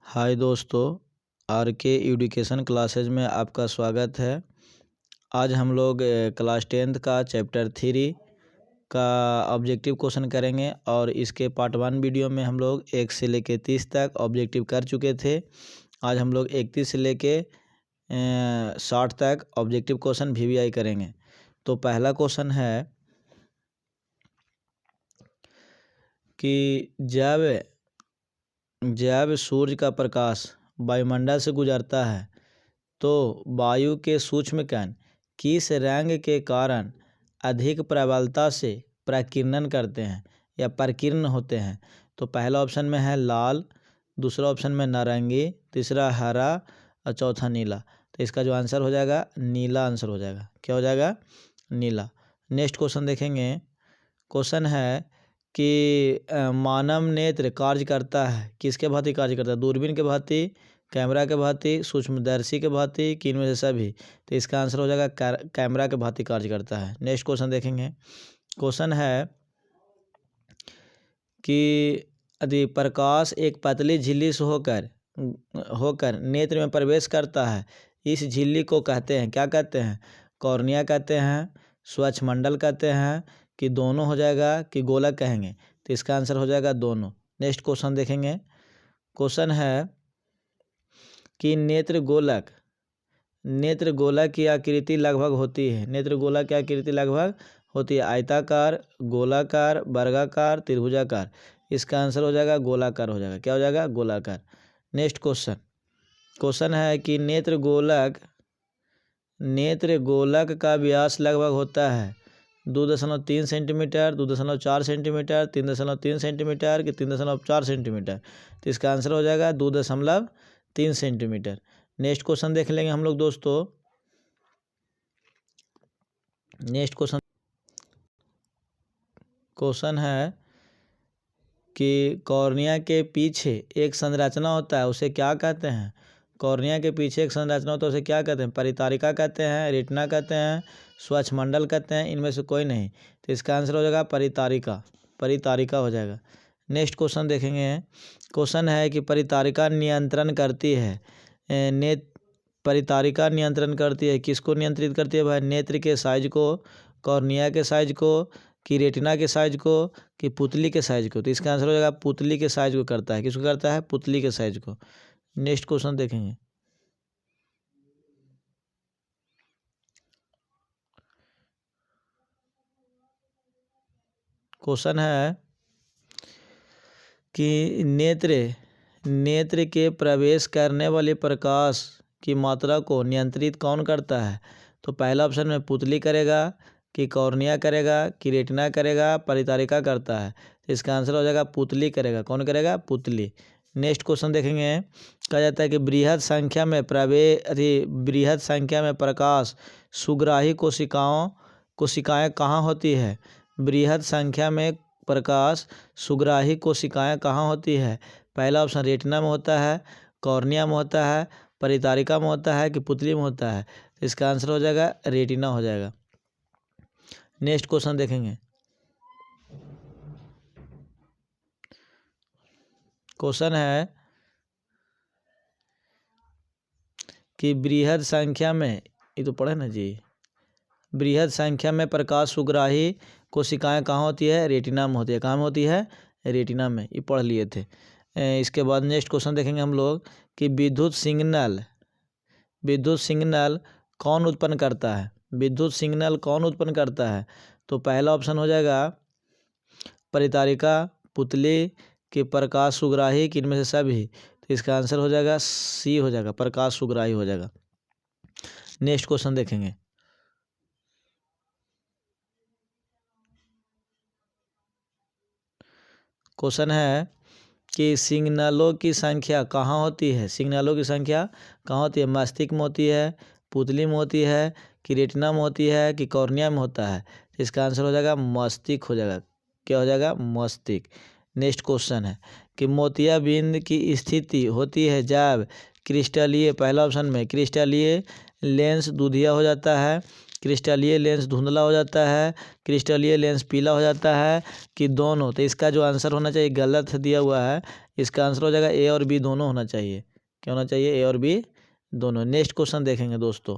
हाय दोस्तों, आर के education classes में आपका स्वागत है। आज हम लोग क्लास 10th का चैप्टर 3 का ऑब्जेक्टिव क्वेश्चन करेंगे और इसके पार्ट 1 वीडियो में हम लोग 1 से लेके 30 तक ऑब्जेक्टिव कर चुके थे। आज हम लोग 31 से लेके 60 तक ऑब्जेक्टिव क्वेश्चन VVI करेंगे। तो पहला क्वेश्चन है कि जब सूर्य का प्रकाश वायुमंडल से गुजरता है तो वायु के सूक्ष्म कण किस रंग के कारण अधिक प्रबलता से प्रकीर्णन करते हैं या प्रकीर्ण होते हैं। तो पहला ऑप्शन में है लाल, दूसरा ऑप्शन में नारंगी, तीसरा हरा और चौथा नीला। तो इसका जो आंसर हो जाएगा नीला आंसर हो जाएगा। क्या हो जाएगा? नीला। नेक्स्ट क्वेश्चन देखेंगे। क्वेश्चन है कि मानव नेत्र कार्य करता है, किसके भांति कार्य करता है? दूरबीन के भांति, कैमरा के भांति, सूक्ष्मदर्शी के भांति, कि इनमें से सभी? तो इसका आंसर हो जाएगा कैमरा के भांति कार्य करता है। नेक्स्ट क्वेश्चन देखेंगे। क्वेश्चन है कि यदि प्रकाश एक पतली झिल्ली से होकर नेत्र में प्रवेश करता है, इस झिल्ली को कहते हैं, क्या कहते हैं? कॉर्निया कहते हैं, स्वच्छमंडल कहते हैं, कि दोनों हो जाएगा, कि गोलक कहेंगे? तो इसका आंसर हो जाएगा दोनों। नेक्स्ट क्वेश्चन देखेंगे। क्वेश्चन है कि नेत्र गोलक की आकृति लगभग होती है। नेत्र गोलक की आकृति लगभग होती है आयताकार, गोलाकार, वर्गाकार, त्रिभुजाकार। इसका आंसर हो जाएगा गोलाकार हो जाएगा। क्या हो जाएगा? गोलाकार। नेक्स्ट क्वेश्चन है कि नेत्र गोलक का व्यास लगभग होता है 2.3 सेंटीमीटर, 2.4 सेंटीमीटर, 3.3 सेंटीमीटर, कि 3.4 सेंटीमीटर। तो इसका आंसर हो जाएगा 2.3 सेंटीमीटर। नेक्स्ट क्वेश्चन देख लेंगे हम लोग दोस्तों। नेक्स्ट क्वेश्चन है कि कॉर्निया के पीछे एक संरचना होता है, उसे क्या कहते हैं? कॉर्निया के पीछे एक संरचना होता है, उसे क्या कहते हैं? परितारिका कहते हैं, रेटिना कहते हैं, स्वच्छमंडल कहते हैं, इनमें से कोई नहीं। तो इसका आंसर हो जाएगा परितारिका हो जाएगा। नेक्स्ट क्वेश्चन देखेंगे। क्वेश्चन है कि परितारिका नियंत्रण करती है किसको नियंत्रित करती है भाई? नेत्र के साइज को, कॉर्निया के साइज को, कि रेटिना के साइज को, कि पुतली के साइज को? तो इसका आंसर हो जाएगा पुतली के साइज को करता है। किसको करता है? पुतली के साइज को। नेक्स्ट क्वेश्चन देखेंगे। क्वेश्चन है कि नेत्र के प्रवेश करने वाले प्रकाश की मात्रा को नियंत्रित कौन करता है? तो पहला ऑप्शन में पुतली करेगा, कि कॉर्निया करेगा, कि रेटिना करेगा, परितारिका करता है? तो इसका आंसर हो जाएगा पुतली करेगा। कौन करेगा? पुतली। नेक्स्ट क्वेश्चन देखेंगे। कहा जाता है कि बृहद संख्या में प्रकाश सुग्राही कोशिकाएं कहाँ होती है? बृहद संख्या में प्रकाश सुग्राही कोशिकाएं कहाँ होती है? पहला ऑप्शन रेटिना में होता है, कॉर्निया में होता है, परितारिका में होता है, कि पुतली में होता है? तो इसका आंसर हो जाएगा रेटिना हो जाएगा। नेक्स्ट क्वेश्चन देखेंगे। क्वेश्चन है कि बृहद संख्या में, ये तो पढ़े ना जी, बृहद संख्या में प्रकाश सुग्राही कोशिकाएं कहाँ होती है? रेटिना में होती है। कहाँ में होती है? रेटिना में। ये पढ़ लिए थे। इसके बाद नेक्स्ट क्वेश्चन देखेंगे हम लोग कि विद्युत सिग्नल कौन उत्पन्न करता है? विद्युत सिग्नल कौन उत्पन्न करता है? तो पहला ऑप्शन हो जाएगा परितारिका, पुतली, कि प्रकाश सुग्राही, कि इनमें से सभी? तो इसका आंसर हो जाएगा सी हो जाएगा, प्रकाश सुग्राही हो जाएगा। नेक्स्ट क्वेश्चन देखेंगे। क्वेश्चन है कि सिग्नलों की संख्या कहाँ होती है? सिग्नलों की संख्या कहाँ होती है? मस्तिष्क में होती है, पुतली में होती है, कि रेटिना में होती है, कि कॉर्निया में होता है? तो इसका आंसर हो जाएगा मस्तिष्क हो जाएगा। क्या हो जाएगा? मस्तिष्क। नेक्स्ट क्वेश्चन है कि मोतियाबिंद की स्थिति होती है जब क्रिस्टलीय, पहला ऑप्शन में क्रिस्टलीय लेंस दूधिया हो जाता है, क्रिस्टलीय लेंस धुंधला हो जाता है, क्रिस्टलीय लेंस पीला हो जाता है, कि दोनों? तो इसका जो आंसर होना चाहिए गलत दिया हुआ है, इसका आंसर हो जाएगा ए और बी दोनों होना चाहिए। क्या होना चाहिए? ए और बी दोनों। नेक्स्ट क्वेश्चन देखेंगे दोस्तों।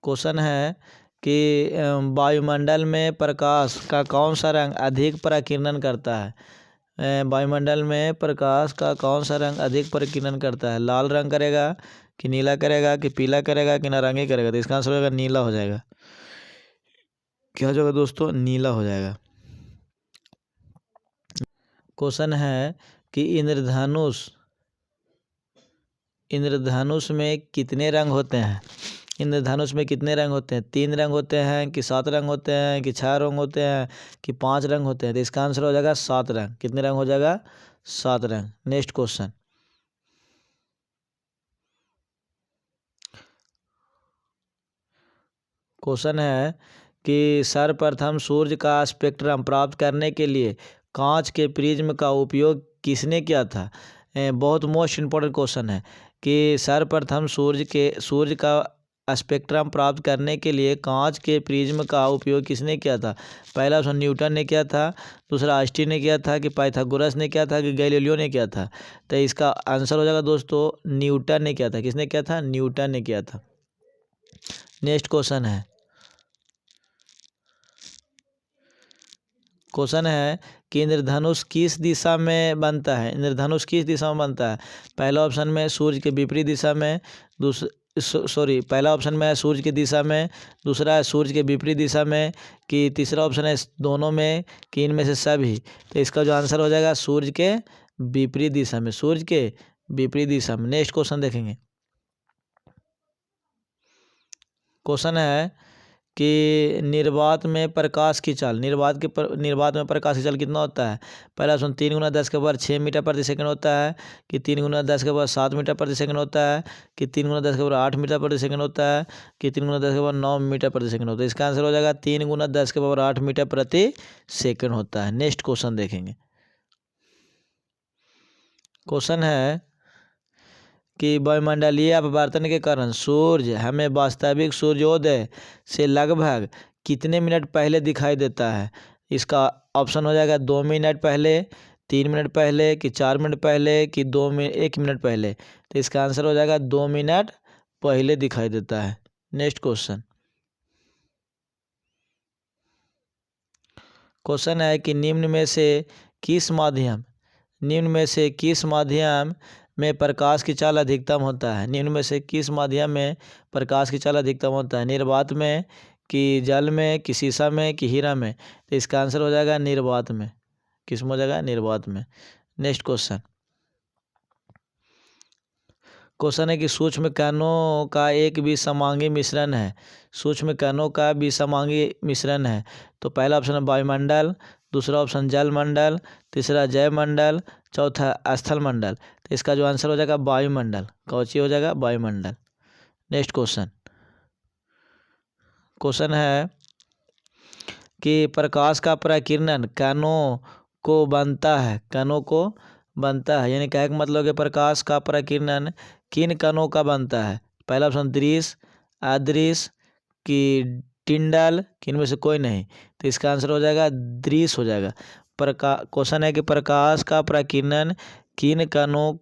क्वेश्चन है कि वायुमंडल में प्रकाश का कौन सा रंग अधिक पराकिरण करता है? वायुमंडल में प्रकाश का कौन सा रंग अधिक पराकिरण करता है? लाल रंग करेगा कि नीला करेगा कि पीला करेगा कि नारंगी करेगा? तो इसका आंसर हो जाएगा नीला हो जाएगा। क्या हो जाएगा दोस्तों? नीला हो जाएगा। क्वेश्चन है कि इंद्रधनुष में कितने रंग होते हैं? इंद्रधनुष में कितने रंग होते हैं? 3 रंग होते हैं कि 7 रंग होते हैं कि 6 रंग होते हैं कि 5 रंग होते हैं? तो इसका आंसर हो जाएगा 7 रंग। कितने रंग हो जाएगा? 7 रंग। Next question. क्वेश्चन है कि सर्वप्रथम सूर्य का स्पेक्ट्रम प्राप्त करने के लिए कांच के प्रिज्म का उपयोग किसने किया था? बहुत मोस्ट इम्पोर्टेंट क्वेश्चन है कि सर्वप्रथम सूर्य का स्पेक्ट्रम प्राप्त करने के लिए कांच के प्रिज्म का उपयोग किसने किया था? पहला ऑप्शन न्यूटन ने किया था, दूसरा आइंस्टीन ने किया था कि पाइथागोरस ने किया था कि गैलीलियो ने किया था? तो इसका आंसर हो जाएगा दोस्तों न्यूटन ने किया था। किसने किया था? न्यूटन ने किया था। नेक्स्ट क्वेश्चन है। क्वेश्चन है कि इंद्रधनुष किस दिशा में बनता है? इंद्रधनुष किस दिशा में बनता है? पहला ऑप्शन में सूर्य के विपरीत दिशा में, पहला ऑप्शन में है सूर्य की दिशा में, दूसरा है सूर्य के विपरीत दिशा में, कि तीसरा ऑप्शन है दोनों में, कि इनमें से सभी? तो इसका जो आंसर हो जाएगा सूर्य के विपरीत दिशा में। सूर्य के विपरीत दिशा में। नेक्स्ट क्वेश्चन देखेंगे। क्वेश्चन है कि निर्वात में प्रकाश की चाल, निर्वात में प्रकाश की चाल कितना होता है? पहला ऑप्शन 3 गुना 10 के पावर 6 मीटर प्रति सेकंड होता है, कि 3 गुना 10 के पावर 7 मीटर प्रति सेकंड होता है, कि 3 गुना 10 के पावर 8 मीटर प्रति सेकंड होता है, कि 3 गुना 10 के पावर 9 मीटर प्रति सेकंड होता है? इसका आंसर हो जाएगा 3 गुना 10 के पावर 8 मीटर प्रति सेकंड होता है। नेक्स्ट क्वेश्चन देखेंगे। क्वेश्चन है कि वायुमंडलीय अपवर्तन के कारण सूर्य हमें वास्तविक सूर्योदय से लगभग कितने मिनट पहले दिखाई देता है? इसका ऑप्शन हो जाएगा 2 मिनट पहले, 3 मिनट पहले, कि 4 मिनट पहले, कि 1 मिनट पहले? तो इसका आंसर हो जाएगा 2 मिनट पहले दिखाई देता है। Next question. क्वेश्चन है कि निम्न में से किस माध्यम में प्रकाश की चाल अधिकतम होता है? निम्न में से किस माध्यम में प्रकाश की चाल अधिकतम होता है? निर्वात में, कि जल में, कि शीशा में, कि हीरा में? तो इसका आंसर हो जाएगा निर्वात में। किस में हो जाएगा? निर्वात में। Next question. क्वेश्चन है कि सूक्ष्म कणों का एक विषमांगी मिश्रण है। सूक्ष्म कणों का विषमांगी मिश्रण है। तो पहला ऑप्शन है वायुमंडल, दूसरा ऑप्शन जल मंडल, तीसरा जैव मंडल, चौथा स्थल मंडल? तो इसका जो आंसर हो जाएगा वायुमंडल। कौची हो जाएगा? वायुमंडल। Next question. क्वेश्चन है कि प्रकाश का प्रकीर्णन कणों को बनता है, यानी क्या मतलब है? प्रकाश का प्रकीर्णन किन कणों का बनता है? पहला ऑप्शन दृश्य, अदृश्य, कि टिंडल, कि इनमें से कोई नहीं? तो इसका आंसर हो जाएगा दृश्य हो जाएगा। क्वेश्चन है कि प्रकाश का प्रकीर्णन किन कणों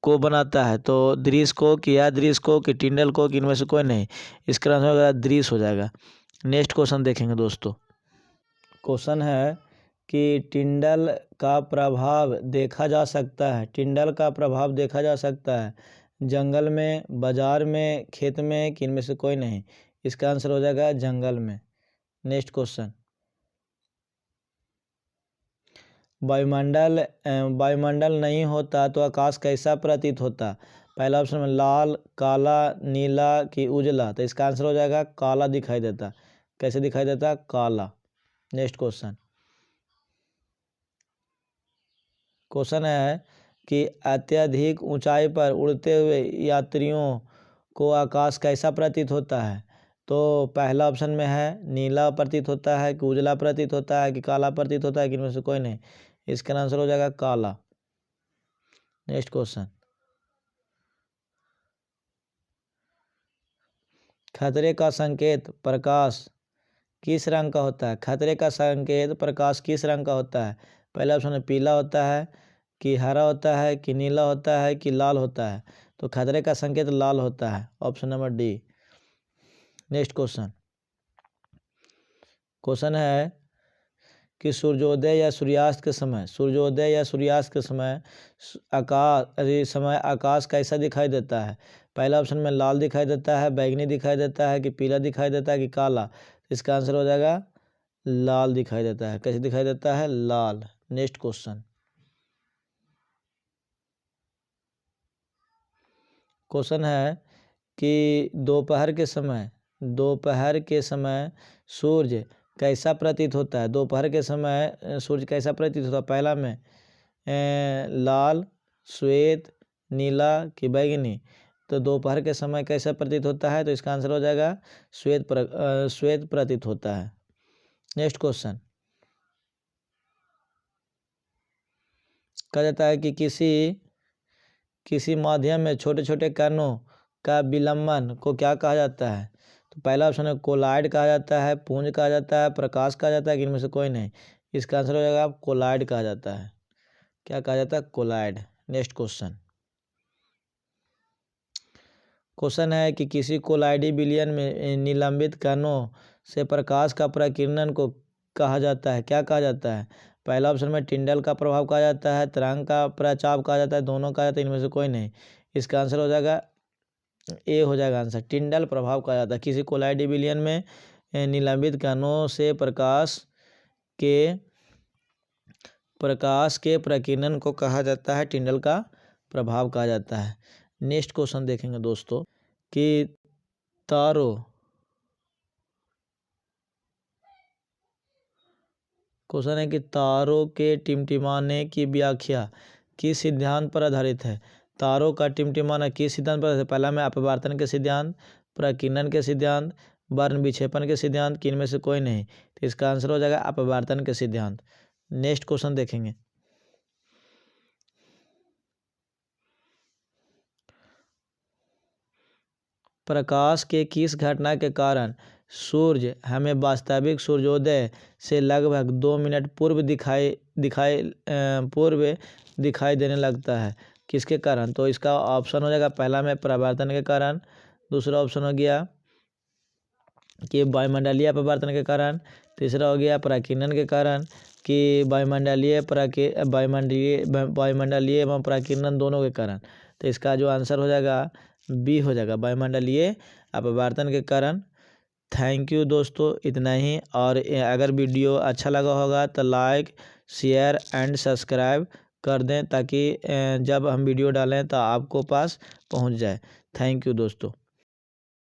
को बनाता है? तो दृश्य को, कि अदृश्य को, कि टिंडल को, कि इनमें से कोई नहीं? इसका आंसर हो जाएगा दृश्य हो जाएगा। नेक्स्ट क्वेश्चन देखेंगे दोस्तों। क्वेश्चन है कि टिंडल का प्रभाव देखा जा सकता है। टिंडल का प्रभाव देखा जा सकता है जंगल में, बाजार में, खेत में, कि इनमें से कोई नहीं? इसका आंसर हो जाएगा जंगल में। Next question. वायुमंडल नहीं होता तो आकाश कैसा प्रतीत होता? पहला ऑप्शन में लाल, काला, नीला, कि उजला? तो इसका आंसर हो जाएगा काला दिखाई देता। कैसे दिखाई देता? काला। Next question. क्वेश्चन है कि अत्यधिक ऊंचाई पर उड़ते हुए यात्रियों को आकाश कैसा प्रतीत होता है? तो पहला ऑप्शन में है नीला प्रतीत होता है, कि उजला प्रतीत होता है, कि काला प्रतीत होता है, कि इनमें से कोई नहीं? इसका आंसर हो जाएगा काला। Next question. खतरे का संकेत प्रकाश किस रंग का होता है? खतरे का संकेत प्रकाश किस रंग का होता है? पहला ऑप्शन है पीला होता है कि हरा होता है कि नीला होता है कि लाल होता है। तो खतरे का संकेत लाल होता है, option number D. Next question है कि सूर्योदय या सूर्यास्त के समय आकाश कैसा दिखाई देता है। पहला ऑप्शन में लाल दिखाई देता है, बैंगनी दिखाई देता है कि पीला दिखाई देता है कि काला। इसका आंसर हो जाएगा लाल दिखाई देता है। कैसे दिखाई देता है? लाल। नेक्स्ट क्वेश्चन है कि दोपहर के समय सूर्य कैसा प्रतीत होता है। दोपहर के समय सूर्य कैसा प्रतीत होता है? पहला में लाल, श्वेत, नीला कि बैंगनी। तो दोपहर के समय कैसा प्रतीत होता है? तो इसका आंसर हो जाएगा श्वेत प्रतीत होता है। नेक्स्ट क्वेश्चन कहा जाता है कि किसी माध्यम में छोटे छोटे कणों का विलंबन को क्या कहा जाता है। तो पहला ऑप्शन है कोलाइड कहा जाता है, पुंज कहा जाता है, प्रकाश कहा जाता है कि इनमें से कोई नहीं। इसका आंसर हो जाएगा कोलाइड कहा जाता है। क्या कहा जाता है? कोलाइड। नेक्स्ट क्वेश्चन है कि किसी कोलाइडी विलयन में निलंबित कणों से प्रकाश का प्रकीर्णन को कहा जाता है। क्या कहा जाता है? पहला ऑप्शन में टिंडल का प्रभाव कहा जाता है, तरंग का प्रचाप कहा जाता है, दोनों कहा जाता है, इनमें से कोई नहीं। इसका आंसर हो जाएगा ए हो जाएगा आंसर, टिंडल प्रभाव कहा जाता है। किसी कोलाइडी विलयन में निलंबित कणों से प्रकाश के प्रकीर्णन को कहा जाता है टिंडल का प्रभाव कहा जाता है। नेक्स्ट क्वेश्चन देखेंगे दोस्तों कि तारों के टिमटिमाने की व्याख्या किस सिद्धांत पर आधारित है। तारों का टिमटिमाना किस सिद्धांत पर आधारित है? पहला में अपवर्तन के सिद्धांत, प्रकीर्णन के सिद्धांत, वर्ण विक्षेपण के सिद्धांत कि इनमें से कोई नहीं। तो इसका आंसर हो जाएगा अपवर्तन के सिद्धांत। नेक्स्ट क्वेश्चन देखेंगे प्रकाश के किस घटना के कारण सूर्य हमें वास्तविक सूर्योदय से लगभग 2 मिनट पूर्व दिखाई देने लगता है। किसके कारण? तो इसका ऑप्शन हो जाएगा पहला में परावर्तन के कारण, दूसरा ऑप्शन हो गया कि वायुमंडलीय अपवर्तन के कारण, तीसरा हो गया प्रकीर्णन के कारण कि वायुमंडलीय एवं प्रकीर्णन दोनों के कारण। तो इसका जो आंसर हो जाएगा बी हो जाएगा, वायुमंडलीय अपवर्तन के कारण। थैंक यू दोस्तों, इतना ही। और अगर वीडियो अच्छा लगा होगा तो लाइक, शेयर एंड सब्सक्राइब कर दें ताकि जब हम वीडियो डालें तो आपको पास पहुंच जाए। थैंक यू दोस्तों।